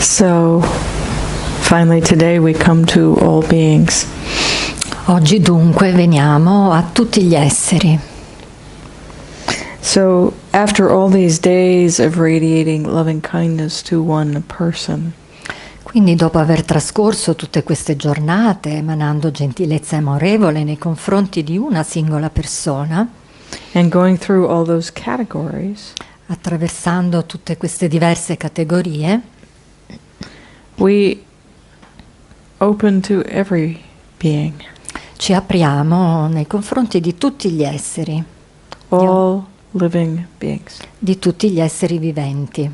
So, finally today we come to all beings. Oggi dunque veniamo a tutti gli esseri. So, after all these days of radiating loving kindness to one person, Quindi dopo aver trascorso tutte queste giornate emanando gentilezza amorevole nei confronti di una singola persona, and going through all those categories, attraversando tutte queste diverse categorie, we open to every being, ci apriamo nei confronti di tutti gli esseri, all living beings. di tutti gli esseri viventi.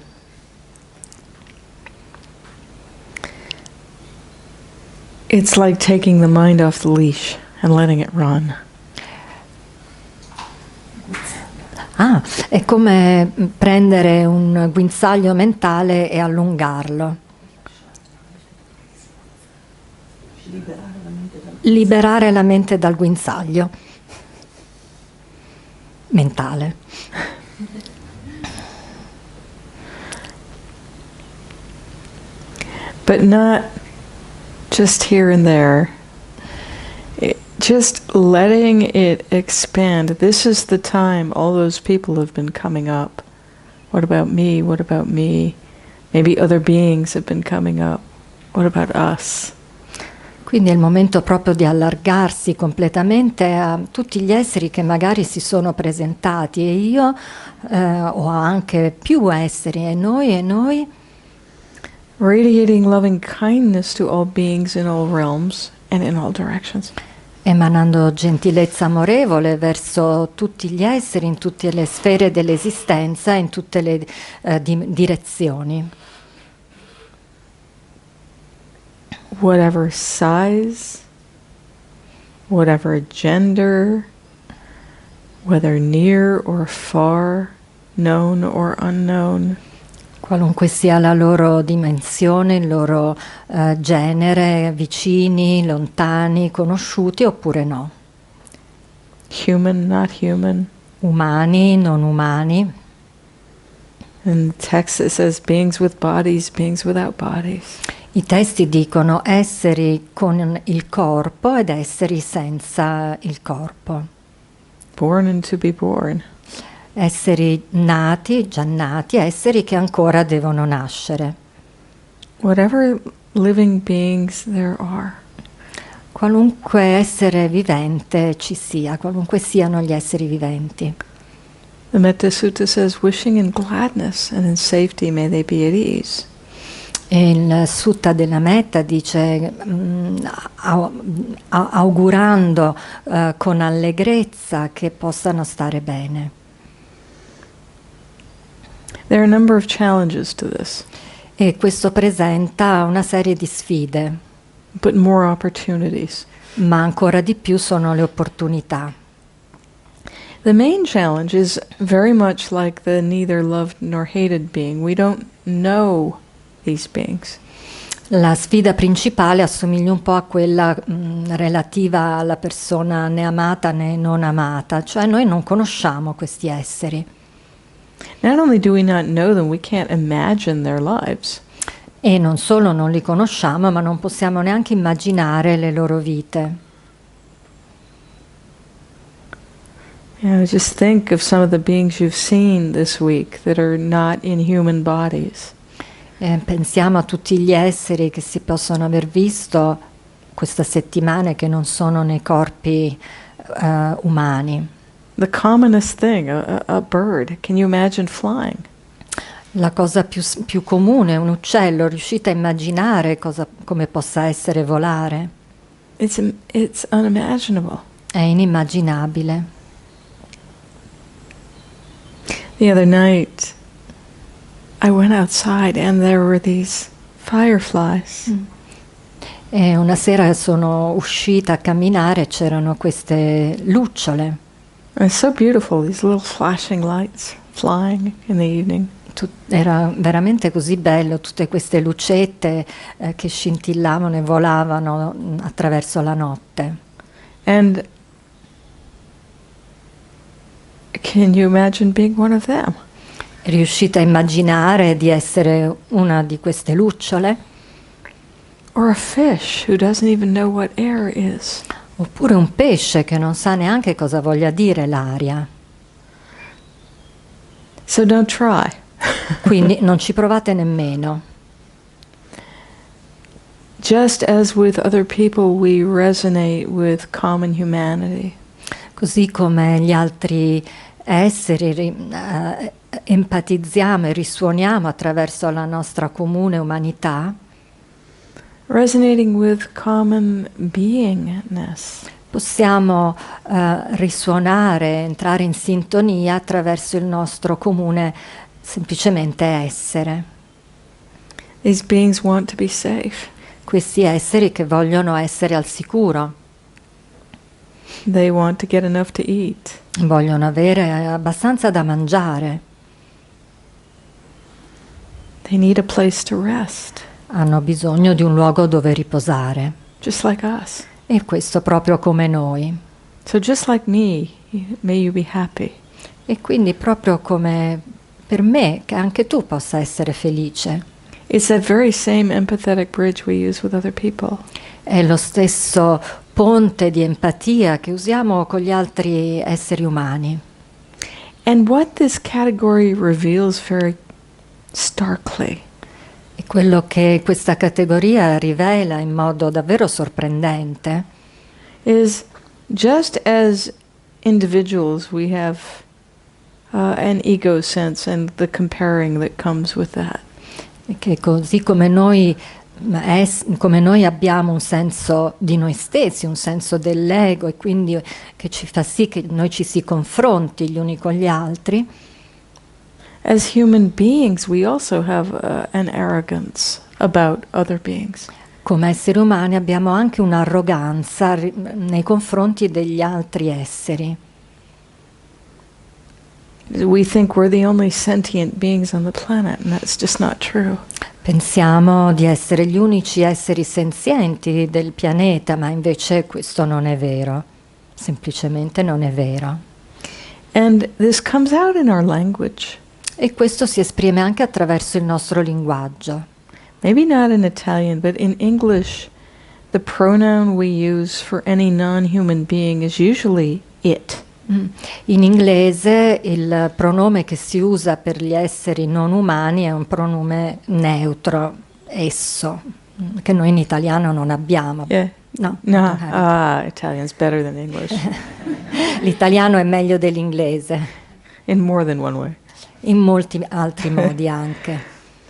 It's like taking the mind off the leash and letting it run. È come prendere un guinzaglio mentale e allungarlo. Liberare la mente dal guinzaglio mentale. But not just here and there. Just letting it expand. This is the time all those people have been coming up. What about me? What about me? Maybe other beings have been coming up. What about us? Quindi è il momento proprio di allargarsi completamente a tutti gli esseri che magari si sono presentati, e io ho anche più esseri, e noi. Radiating loving kindness to all beings in all realms and in all directions. Emanando gentilezza amorevole verso tutti gli esseri, in tutte le sfere dell'esistenza, in tutte le direzioni. Whatever size, whatever gender, whether near or far, known or unknown. Qualunque sia la loro dimensione, il loro genere, vicini, lontani, conosciuti oppure no. Human, not human. Umani, non umani. In text it says beings with bodies, beings without bodies. I testi dicono esseri con il corpo ed esseri senza il corpo. Born and to be born. Esseri nati, già nati, esseri che ancora devono nascere. Whatever living beings there are. Qualunque essere vivente ci sia, qualunque siano gli esseri viventi. The Metta Sutta says, wishing in gladness and in safety may they be at ease. E il Sutta della Metta dice, augurando con allegrezza che possano stare bene. There are a number of challenges to this. E questo presenta una serie di sfide. But more opportunities. Ma ancora di più sono le opportunità. The main challenge is very much like the neither loved nor hated being. We don't know these beings. La sfida principale assomiglia un po' a quella relativa alla persona né amata né non amata, cioè noi non conosciamo questi esseri. Not only do we not know them, we can't imagine their lives. E non solo non li conosciamo, ma non possiamo neanche immaginare le loro vite. Just think of some of the beings you've seen this week that are not in human bodies. Pensiamo a tutti gli esseri che si possono aver visto questa settimana e che non sono nei corpi umani. The commonest thing, a bird. Can you imagine flying? La cosa più comune, un uccello. Riuscite a immaginare come possa essere volare? It's unimaginable. È inimmaginabile. The other night, I went outside and there were these fireflies. E una sera sono uscita a camminare e c'erano queste lucciole. It's so beautiful, these little flashing lights flying in the evening. Era veramente così bello, tutte queste lucette che scintillavano e volavano attraverso la notte. And can you imagine being one of them? Riuscite a immaginare di essere una di queste lucciole? Or a fish who doesn't even know what air is? Oppure un pesce che non sa neanche cosa voglia dire l'aria. So don't try. Quindi non ci provate nemmeno. Just as with other people we resonate with common humanity. Così come gli altri esseri empatizziamo e risuoniamo attraverso la nostra comune umanità, Resonating with common beingness. possiamo risuonare, entrare in sintonia attraverso il nostro comune semplicemente essere. These beings want to be safe. Questi esseri che vogliono essere al sicuro, They want to get enough to eat. vogliono avere abbastanza da mangiare, They need a place to rest, hanno bisogno di un luogo dove riposare. just like us. E questo proprio come noi. So just like me, may you be happy. E quindi proprio come per me, che anche tu possa essere felice. It's that very same empathetic bridge we use with other people. È lo stesso ponte di empatia che usiamo con gli altri esseri umani. And what this category reveals very starkly E quello che questa categoria rivela in modo davvero sorprendente is just as individuals we have an ego sense and the comparing that comes with that. è che così come noi abbiamo un senso di noi stessi, un senso dell'ego e quindi che ci fa sì che noi ci si confronti gli uni con gli altri, As human beings, we also have an arrogance about other beings. come esseri umani abbiamo anche un'arroganza nei confronti degli altri esseri. We think we're the only sentient beings on the planet, and that's just not true. Pensiamo di essere gli unici esseri senzienti del pianeta, ma invece questo non è vero, semplicemente non è vero. And this comes out in our language. E questo si esprime anche attraverso il nostro linguaggio. Maybe not in Italian, but in English, the pronoun we use for any non-human being is usually it. In inglese il pronome che si usa per gli esseri non umani è un pronome neutro, esso, che noi in italiano non abbiamo. Yeah. No, No, Italian's better than English l'italiano è meglio dell'inglese, in more than one way. in molti altri modi anche.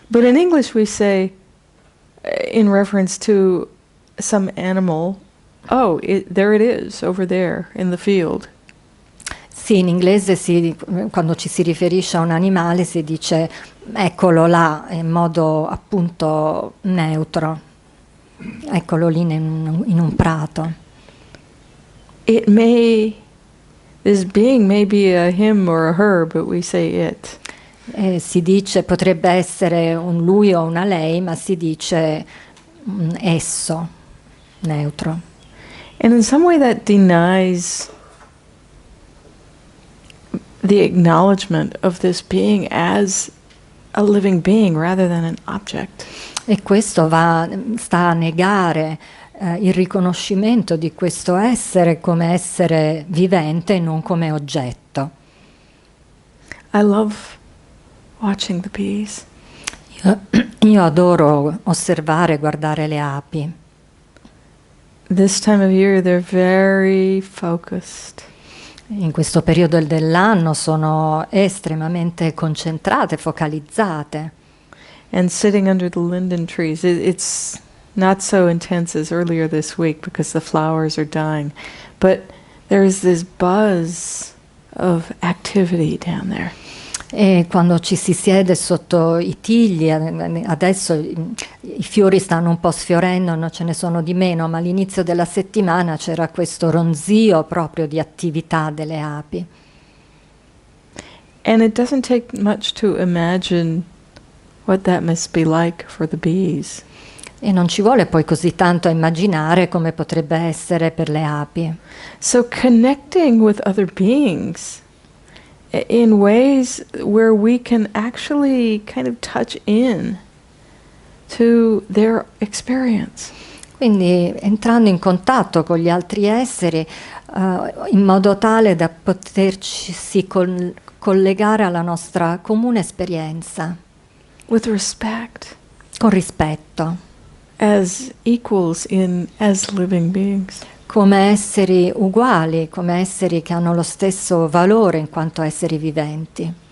But in English we say, in reference to some animal, oh, there it is, over there in the field. Sì, in inglese quando ci si riferisce a un animale si dice eccolo là, in modo appunto neutro, eccolo lì in un prato. This being may be a him or a her, but we say it. Si dice, potrebbe essere un lui o una lei, ma si dice esso, neutro. And in some way that denies the acknowledgement of this being as a living being rather than an object. E questo sta a negare il riconoscimento di questo essere come essere vivente e non come oggetto. I love watching the bees. Io adoro osservare e guardare le api. This time of year they're very focused. In questo periodo dell'anno sono estremamente concentrate, focalizzate. And sitting under the linden trees, it's not so intense as earlier this week because the flowers are dying. But there's this buzz of activity down there. E quando ci si siede sotto i tigli, adesso i fiori stanno un po' sfiorendo, non ce ne sono di meno, ma all'inizio della settimana c'era questo ronzio proprio di attività delle api. And it doesn't take much to imagine what that must be like for the bees. E non ci vuole poi così tanto a immaginare come potrebbe essere per le api. So connecting with other beings in ways where we can actually kind of touch in to their experience. Quindi entrando in contatto con gli altri esseri in modo tale da poterci collegare alla nostra comune esperienza. With respect. Con rispetto. As equals as living beings. Come esseri uguali, come esseri che hanno lo stesso valore in quanto esseri viventi.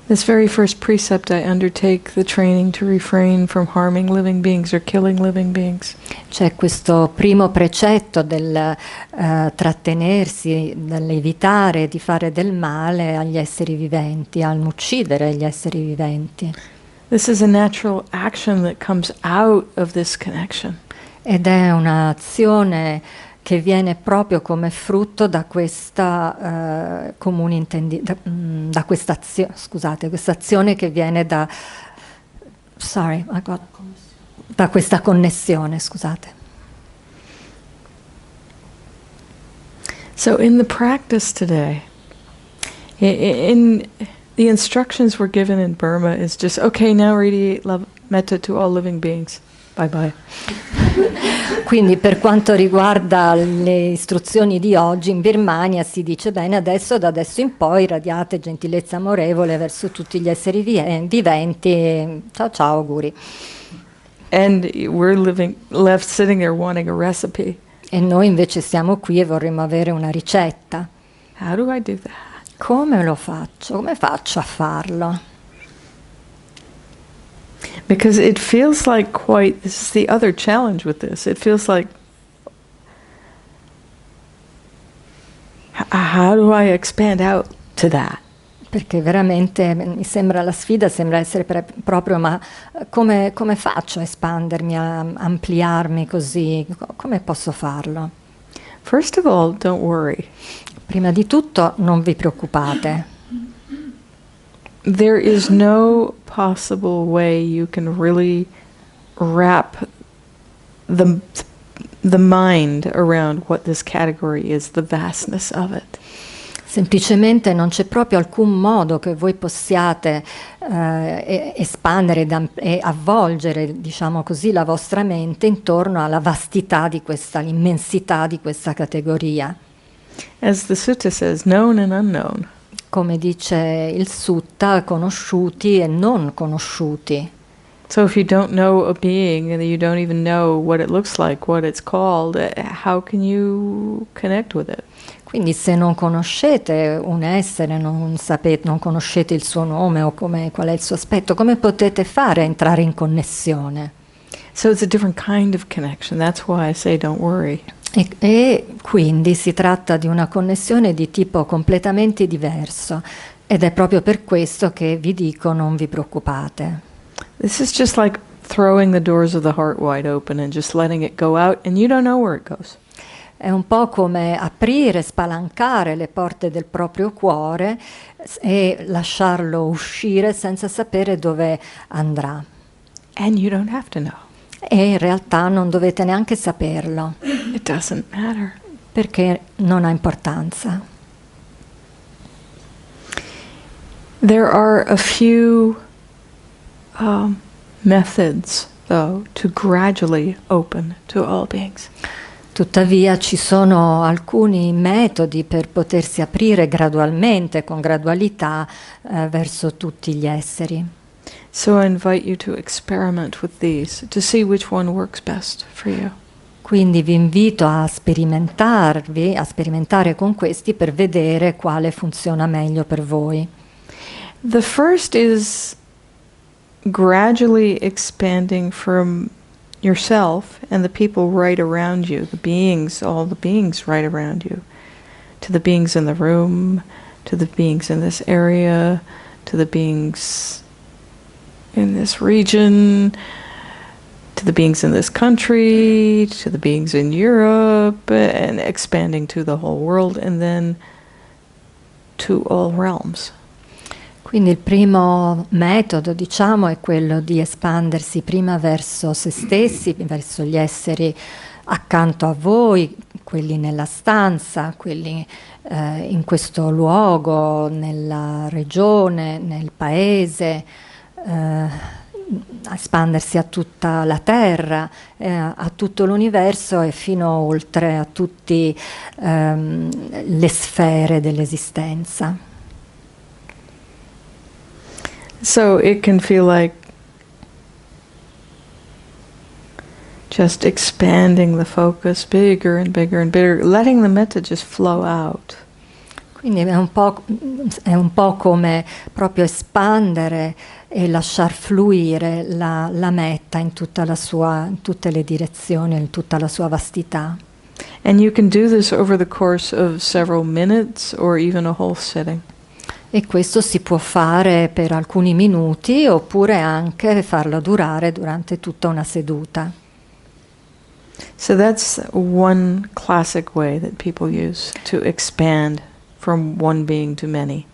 This very first precept, I undertake the training to refrain from harming living beings or killing living beings. C'è questo primo precetto del trattenersi, dall'evitare di fare del male agli esseri viventi, al uccidere gli esseri viventi. This is a natural action that comes out of this connection. Ed è un'azione che viene proprio come frutto da questa questa azione che viene da questa connessione, scusate. So in the practice today, in the instructions we're given in Burma is just, okay, now radiate love, metta to all living beings. Bye bye. Quindi per quanto riguarda le istruzioni di oggi in Birmania si dice bene, adesso da adesso in poi radiate gentilezza amorevole verso tutti gli esseri viventi. Ciao ciao, auguri. And we're left sitting there wanting a recipe. E noi invece siamo qui e vorremmo avere una ricetta. How do I do that? Come lo faccio? Come faccio a farlo? Because it feels like this is the other challenge with this. It feels like, how do I expand out to that? Perché veramente mi sembra la sfida, sembra essere proprio, ma come faccio a espandermi, a ampliarmi così? Come posso farlo? First of all, don't worry. Prima di tutto non vi preoccupate. There is no possible way you can really wrap the mind around what this category is, the vastness of it. Semplicemente non c'è proprio alcun modo che voi possiate espandere e avvolgere, diciamo così, la vostra mente intorno alla vastità di questa, l'immensità di questa categoria. As the sutta says, known and unknown. Come dice il sutta, conosciuti e non conosciuti. So if you don't know a being and you don't even know what it looks like, what it's called, how can you connect with it? Quindi se non conoscete un essere, non conoscete il suo nome o qual è il suo aspetto, come potete fare a entrare in connessione? So it's a different kind of connection. That's why I say don't worry. E quindi si tratta di una connessione di tipo completamente diverso ed è proprio per questo che vi dico non vi preoccupate. This is just like throwing the doors of the heart wide open and just letting it go out and you don't know where it goes. È un po' come aprire, spalancare le porte del proprio cuore e lasciarlo uscire senza sapere dove andrà. And you don't have to know. E in realtà non dovete neanche saperlo. It doesn't matter. Perché non ha importanza. There are a few methods, though, to gradually open to all beings. Tuttavia ci sono alcuni metodi per potersi aprire gradualmente, con gradualità, verso tutti gli esseri. So I invite you to experiment with these, to see which one works best for you. Quindi vi invito a sperimentare con questi per vedere quale funziona meglio per voi. The first is gradually expanding from yourself and the people right around you, the beings, all the beings right around you, to the beings in the room, to the beings in this area, to the beings in this region, to the beings in this country, to the beings in Europe, and expanding to the whole world, and then to all realms. Quindi il primo metodo, diciamo, è quello di espandersi prima verso se stessi, verso gli esseri accanto a voi, quelli nella stanza, quelli in questo luogo, nella regione, nel paese, espandersi a tutta la terra, a tutto l'universo e fino oltre a tutte le sfere dell'esistenza. So it can feel like just expanding the focus bigger and bigger and bigger, letting the metta just flow out. Quindi è un po' come proprio espandere e lasciar fluire la metta in tutte le direzioni, in tutta la sua vastità. And you can do this over the course of several minutes or even a whole sitting. E questo si può fare per alcuni minuti oppure anche farlo durare durante tutta una seduta. So that's one classic way that people use to expand from one being to many.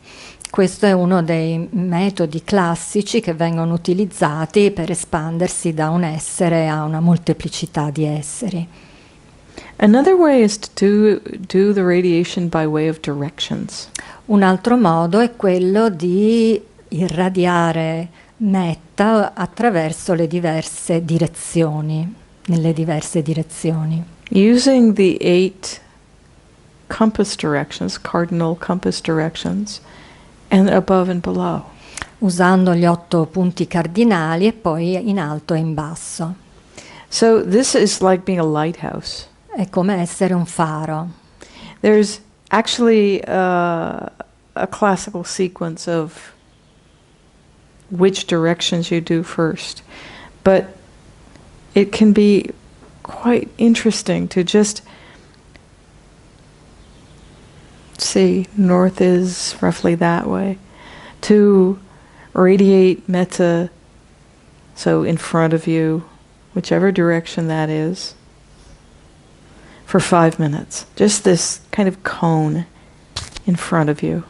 Questo è uno dei metodi classici che vengono utilizzati per espandersi da un essere a una molteplicità di esseri. Another way is to do the radiation by way of directions. Un altro modo è quello di irradiare metta attraverso le diverse direzioni, nelle diverse direzioni. Using the 8 compass directions, cardinal compass directions, and above and below. Usando gli 8 punti cardinali e poi in alto e in basso. So this is like being a lighthouse. È come essere un faro. There's actually a classical sequence of which directions you do first, but it can be quite interesting to just see north is roughly that way, to radiate metta, so in front of you, whichever direction that is, for 5 minutes. Just this kind of cone in front of you.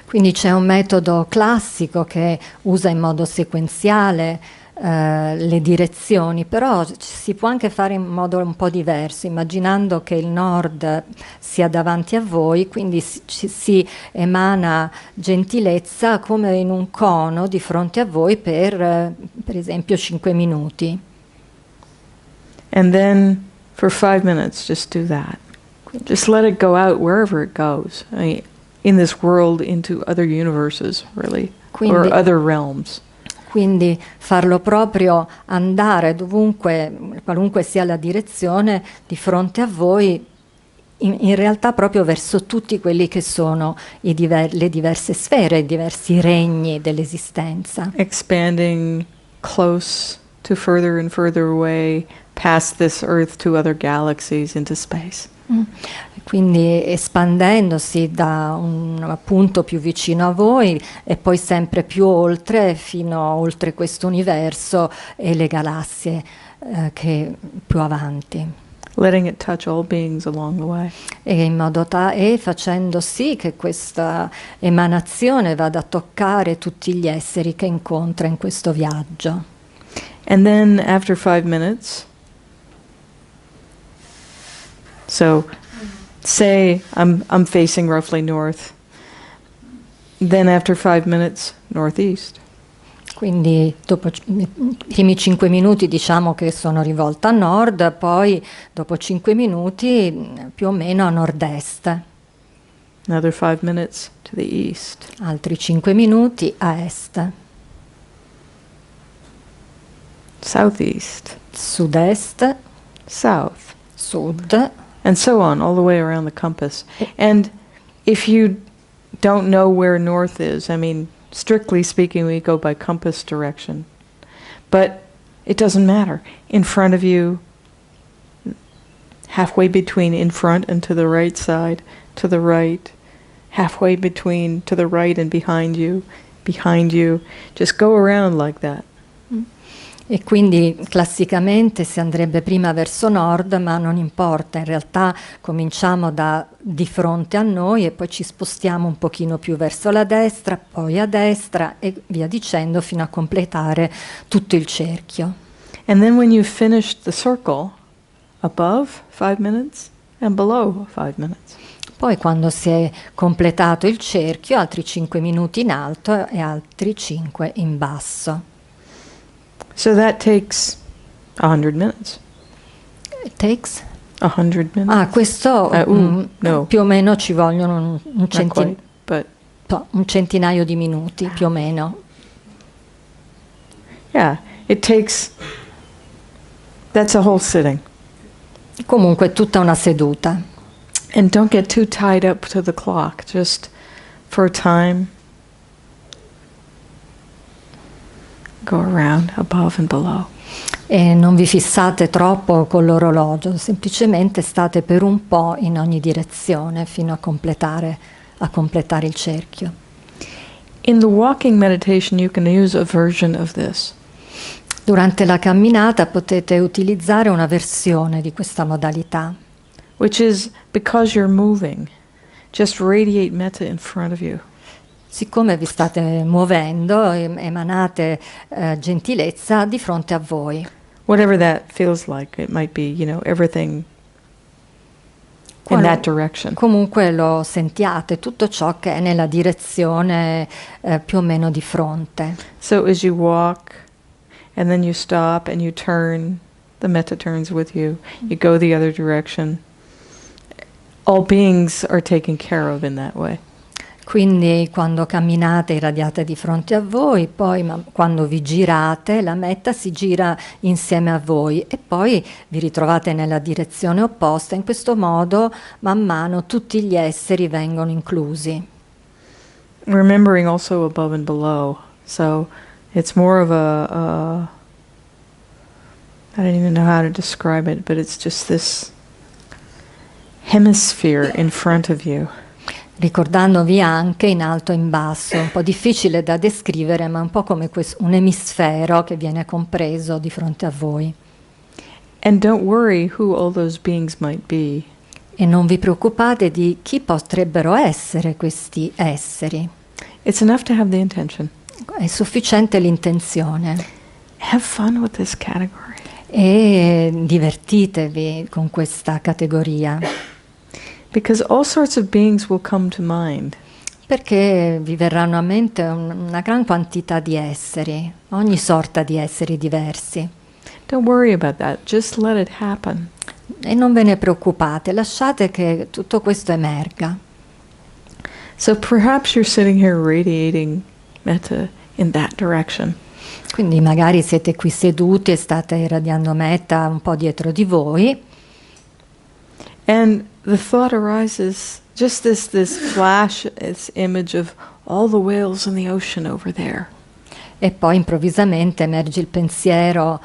Quindi c'è un metodo classico che usa in modo sequenziale le direzioni, però si può anche fare in modo un po' diverso, immaginando che il nord sia davanti a voi, quindi si emana gentilezza come in un cono di fronte a voi per esempio 5 minuti. And then for 5 minutes, just do that. Just let it go out wherever it goes. I mean, in this world, into other universes, really, quindi, or other realms. Quindi farlo proprio andare dovunque, qualunque sia la direzione, di fronte a voi, in realtà proprio verso tutti quelli che sono le diverse sfere, i diversi regni dell'esistenza. Expanding close to further and further away, past this earth to other galaxies into space. Quindi espandendosi da un punto più vicino a voi e poi sempre più oltre, fino oltre questo universo e le galassie che più avanti. Letting it touch all beings along the way. E in modo e facendo sì che questa emanazione vada a toccare tutti gli esseri che incontra in questo viaggio. And then after 5 minutes, so say I'm facing roughly north. Then after 5 minutes, northeast. Quindi dopo i primi 5 minuti diciamo che sono rivolta a nord, poi dopo 5 minuti più o meno a nord-est. Another 5 minutes to the east. Altri 5 minuti a est. Southeast. Sud-est. South. Sud. And so on, all the way around the compass. And if you don't know where north is, I mean, strictly speaking, we go by compass direction. But it doesn't matter. In front of you, halfway between in front and to the right side, to the right, halfway between to the right and behind you, just go around like that. E quindi classicamente si andrebbe prima verso nord, ma non importa, in realtà cominciamo da di fronte a noi e poi ci spostiamo un pochino più verso la destra, poi a destra e via dicendo fino a completare tutto il cerchio. And then when you've finished the circle, above 5 minutes, and below 5 minutes. Poi quando si è completato il cerchio, altri 5 minuti in alto e altri 5 in basso. So that takes 100 minutes. It takes? 100 minutes. Ah, questo no. più o meno ci vogliono Not quite, but un centinaio di minuti, più o meno. yeah, it takes, that's a whole sitting. Comunque tutta una seduta. And don't get too tied up to the clock, just for a time. Go around above and below. E non vi fissate troppo con l'orologio, semplicemente state per un po' in ogni direzione fino a completare il cerchio. In the walking meditation, you can use a version of this. Durante la camminata potete utilizzare una versione di questa modalità, Which is, because you're moving, just radiate metta in front of you. siccome vi state muovendo, emanate gentilezza di fronte a voi. Whatever that feels like. It might be, everything in that direction. Comunque lo sentiate, tutto ciò che è nella direzione più o meno di fronte. So as you walk, and then you stop and you turn, the metta turns with you. You go the other direction. All beings are taken care of in that way. Quindi quando camminate irradiate di fronte a voi, poi quando vi girate la metta si gira insieme a voi e poi vi ritrovate nella direzione opposta. In questo modo man mano tutti gli esseri vengono inclusi. Remembering also above and below. So it's more of I don't even know how to describe it, but it's just this hemisphere in front of you. Ricordandovi anche in alto e in basso, un po' difficile da descrivere, ma un po' come un emisfero che viene compreso di fronte a voi. And don't worry who all those beings might be. E non vi preoccupate di chi potrebbero essere questi esseri. It's enough to have the intention. È sufficiente l'intenzione. Have fun with this category. E divertitevi con questa categoria. Because all sorts of beings will come to mind. Perché vi verranno a mente una gran quantità di esseri, ogni sorta di esseri diversi. Don't worry about that. Just let it happen. E non ve ne preoccupate, lasciate che tutto questo emerga. So perhaps you're sitting here radiating metta in that direction. Quindi magari siete qui seduti e state irradiando metta un po' dietro di voi. And the thought arises, just this flash, this image of all the whales in the ocean over there. E poi improvvisamente emerge il pensiero,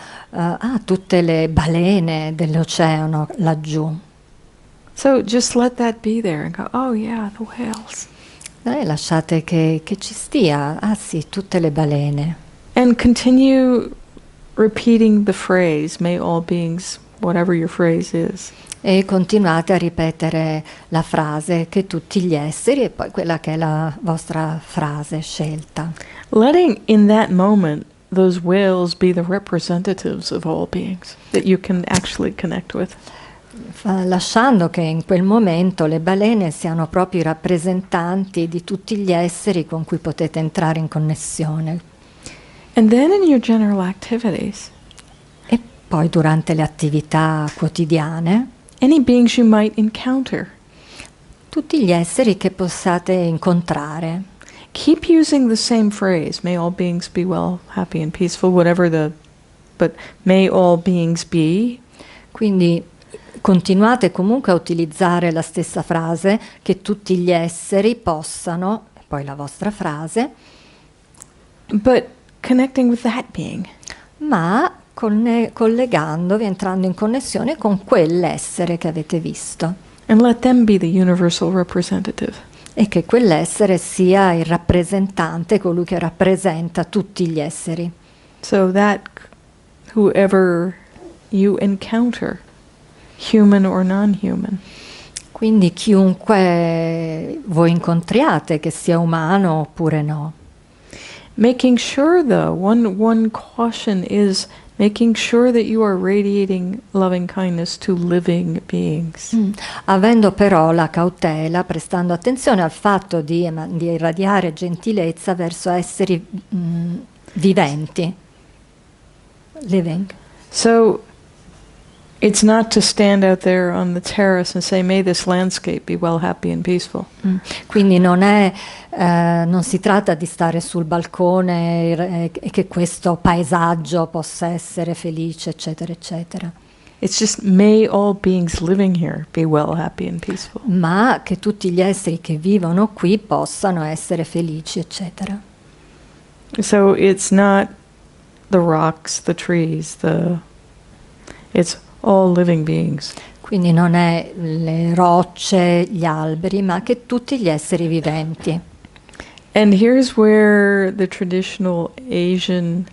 tutte le balene dell'oceano laggiù. So just let that be there and go, oh yeah, the whales. Lasciate che ci stia, sì, tutte le balene. And continue repeating the phrase, may all beings, whatever your phrase is. E continuate a ripetere la frase che tutti gli esseri e poi quella che è la vostra frase scelta. Letting in that moment those whales be the representatives of all beings that you can actually connect with. Lasciando che in quel momento le balene siano proprio i rappresentanti di tutti gli esseri con cui potete entrare in connessione. And then in your general activities, E poi durante le attività quotidiane, any beings you might encounter, tutti gli esseri che possiate incontrare. keep using the same phrase, may all beings be well, happy and peaceful, but may all beings be. Quindi continuate comunque a utilizzare la stessa frase, che tutti gli esseri possano, e poi la vostra frase, But connecting with that being. ma collegandovi, entrando in connessione con quell'essere che avete visto. And let them be the universal representative. E che quell'essere sia il rappresentante, colui che rappresenta tutti gli esseri. So that whoever you encounter, human or non-human, Quindi chiunque voi incontriate, che sia umano oppure no. making sure though, one caution is making sure that you are radiating loving kindness to living beings. Avendo però la cautela, prestando attenzione al fatto di irradiare gentilezza verso esseri viventi. Living. So it's not to stand out there on the terrace and say, may this landscape be well, happy and peaceful. Quindi non si tratta di stare sul balcone e che questo paesaggio possa essere felice, eccetera, eccetera. It's just, may all beings living here be well, happy and peaceful. Ma che tutti gli esseri che vivono qui possano essere felici, eccetera. So it's not the rocks, the trees, it's all living beings. Quindi non è le rocce, gli alberi, ma che tutti gli esseri viventi. And here's where the traditional Asian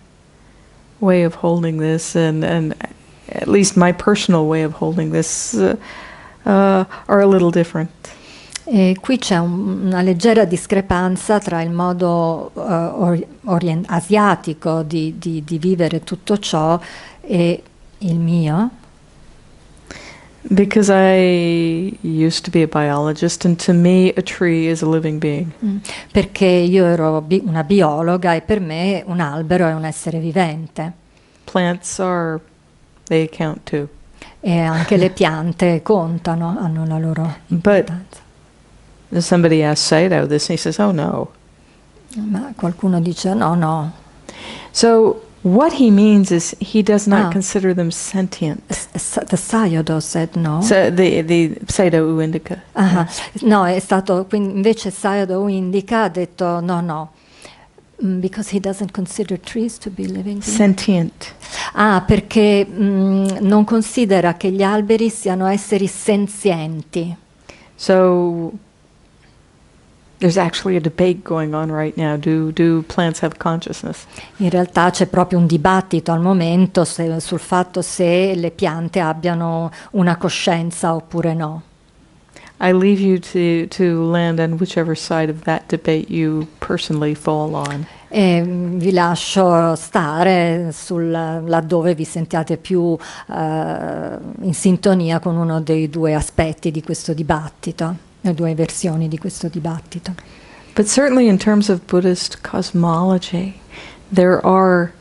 way of holding this, and at least my personal way of holding this, are a little different. E qui c'è una leggera discrepanza tra il modo asiatico di vivere tutto ciò e il mio. Because I used to be a biologist, and to me a tree is a living being. Perché io ero una biologa e per me un albero è un essere vivente. Plants they count too. E anche le piante contano, hanno la loro importanza. Somebody asked Sayadaw this, and he says, oh no. Ma qualcuno dice no. So what he means is he does not consider them sentient. The Sayadaw said no. So the Sayadaw U indica. No, è stato, quindi invece Sayadaw U indica ha detto no. Because he doesn't consider trees to be living beings. Sentient. Perché non considera che gli alberi siano esseri senzienti. So there's actually a debate going on right now. Do plants have consciousness? In realtà c'è proprio un dibattito al momento sul fatto se le piante abbiano una coscienza oppure no. I leave you to land on whichever side of that debate you personally fall on. E vi lascio stare laddove vi sentiate più in sintonia con uno dei due aspetti di questo dibattito, le due versioni di questo dibattito. But certainly in terms of Buddhist cosmology, there are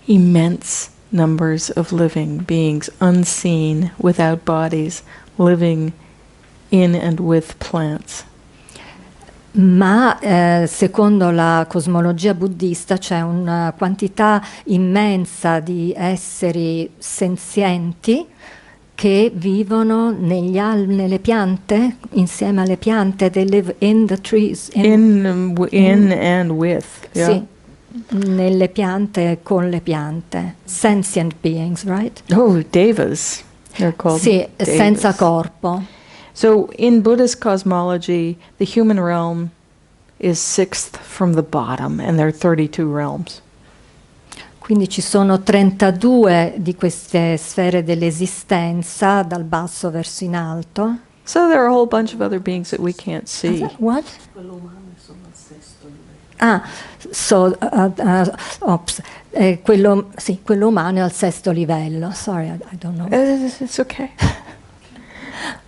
immense numbers of living beings, unseen, without bodies, living in and with plants. Ma secondo la cosmologia buddista c'è una quantità immensa di esseri senzienti che vivono nelle piante, insieme alle piante. They live in the trees. In and with. Yeah. Sì, nelle piante, con le piante. Sentient beings, right? Oh, devas. They're called sì, devas. Senza corpo. So in Buddhist cosmology, the human realm is sixth from the bottom, and there are 32 realms. Quindi ci sono 32 di queste sfere dell'esistenza, dal basso verso in alto. So there are a whole bunch of other beings that we can't see. What? Quello umano è al sesto livello. Sorry, I don't know. It's okay.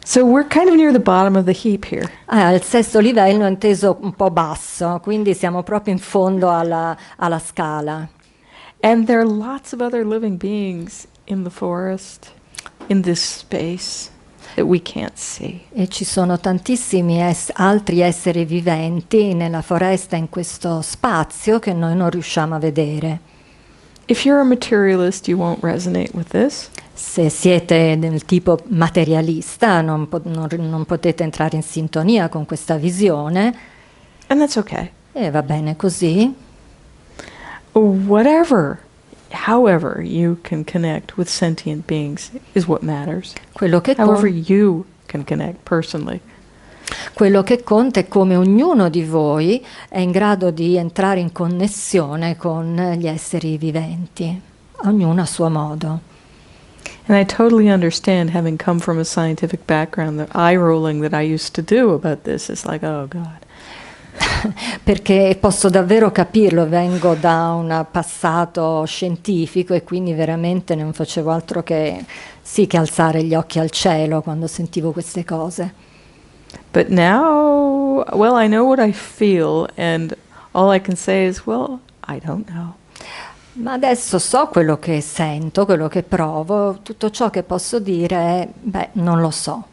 So we're kind of near the bottom of the heap here. Al sesto livello inteso un po' basso, quindi siamo proprio in fondo alla scala. And there are lots of other living beings in the forest, in this space, that we can't see. E ci sono tantissimi altri esseri viventi nella foresta, in questo spazio che noi non riusciamo a vedere. If you're a materialist, you won't resonate with this. Se siete del tipo materialista, non potete entrare in sintonia con questa visione. And that's okay. E va bene così. However you can connect with sentient beings is what matters. However you can connect personally. Quello che conta è come ognuno di voi è in grado di entrare in connessione con gli esseri viventi, ognuno a suo modo. And I totally understand, having come from a scientific background, the eye rolling that I used to do about this is like, oh God. perché posso davvero capirlo, vengo da un passato scientifico e quindi veramente non facevo altro che alzare gli occhi al cielo quando sentivo queste cose. But now, well, I know what I feel, and all I can say is, well, I don't know. Ma adesso so quello che sento, quello che provo, tutto ciò che posso dire è, beh, non lo so.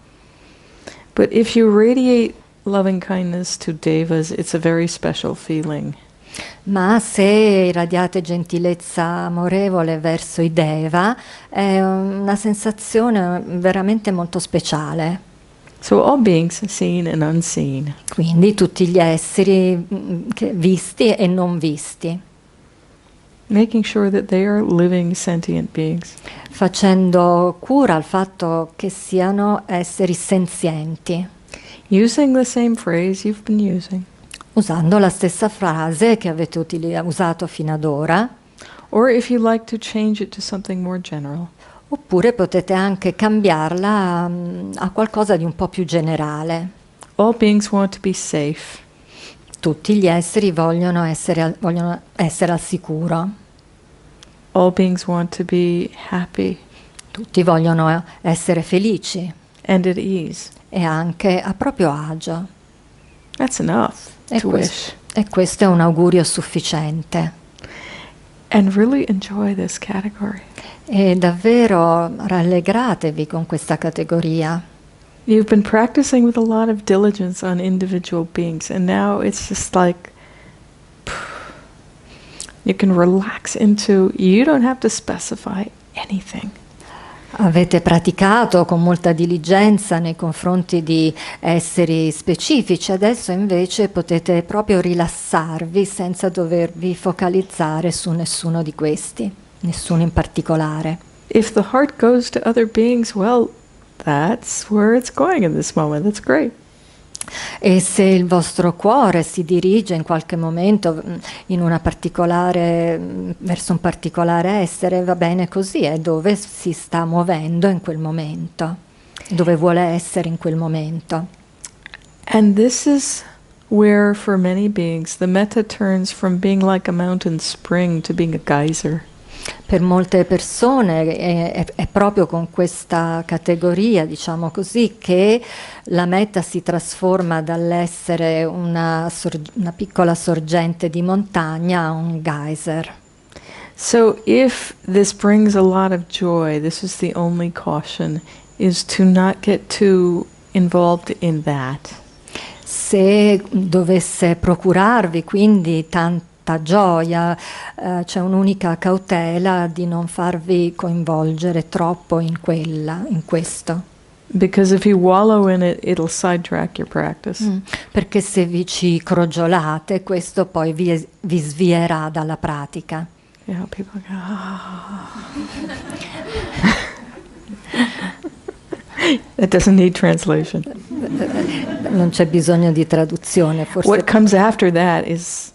But if you radiate loving kindness to devas, it's a very special feeling. Ma se irradiate gentilezza amorevole verso i deva, è una sensazione veramente molto speciale. So all beings, seen and unseen. Quindi tutti gli esseri visti e non visti. Making sure that they are living sentient beings. Facendo cura al fatto che siano esseri senzienti. Using the same phrase you've been using. Usando la stessa frase che avete usato fino ad ora. Or if you like to change it to something more general. Oppure potete anche cambiarla a qualcosa di un po' più generale. All beings want to be safe. Tutti gli esseri vogliono essere al sicuro. All beings want to be happy. Tutti vogliono essere felici. And at ease. E anche a proprio agio. That's enough to wish. E questo è un augurio sufficiente. And really enjoy this category. E davvero rallegratevi con questa categoria. You've been practicing with a lot of diligence on individual beings, and now it's just like you can relax into, you don't have to specify anything. Avete praticato con molta diligenza nei confronti di esseri specifici, adesso invece potete proprio rilassarvi senza dovervi focalizzare su nessuno di questi, nessuno in particolare. If the heart goes to other beings, well, that's where it's going in this moment. That's great. E se il vostro cuore si dirige in qualche momento in una particolare, verso un particolare essere, va bene così, è dove si sta muovendo in quel momento, dove vuole essere in quel momento. And this is where, for many beings, the metta turns from being like a mountain spring to being a geyser. Per molte persone è proprio con questa categoria, diciamo così, che la metta si trasforma dall'essere una piccola sorgente di montagna a un geyser. So if this brings a lot of joy, this is the only caution, is to not get too involved in that. Se dovesse procurarvi quindi tanta gioia, c'è un'unica cautela di non farvi coinvolgere troppo in questo. Because if you wallow in it, it'll sidetrack your practice. Perché se vi ci crogiolate, questo poi vi svierà dalla pratica. Yeah, people go, That doesn't need translation. Non c'è bisogno di traduzione, forse. What comes after that is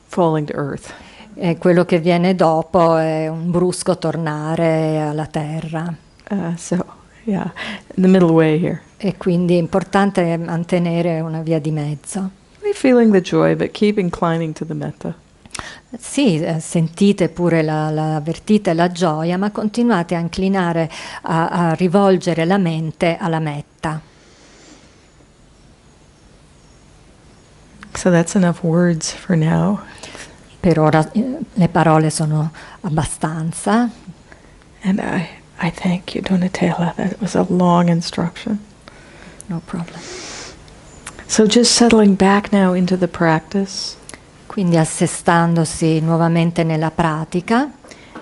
falling to earth. E quello che viene dopo è un brusco tornare alla terra. Yeah, the middle way here. E quindi è importante mantenere una via di mezzo. Be feeling the joy, but keep inclining to the metta. Sì, sentite pure avvertite la gioia, ma continuate a inclinare, a rivolgere la mente alla metta. So that's enough words for now. Per ora le parole sono abbastanza. And I thank you, Donatella. That was a long instruction. No problem. So just settling back now into the practice. Quindi assestandosi nuovamente nella pratica.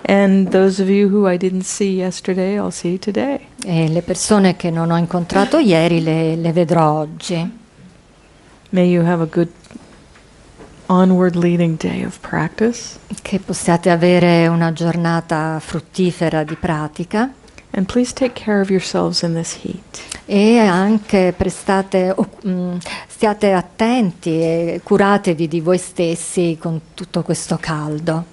And those of you who I didn't see yesterday, I'll see today. E le persone che non ho incontrato ieri le vedrò oggi. May you have a good onward leading day of practice. Che possiate avere una giornata fruttifera di pratica. And please take care of yourselves in this heat. E anche stiate attenti e curatevi di voi stessi con tutto questo caldo.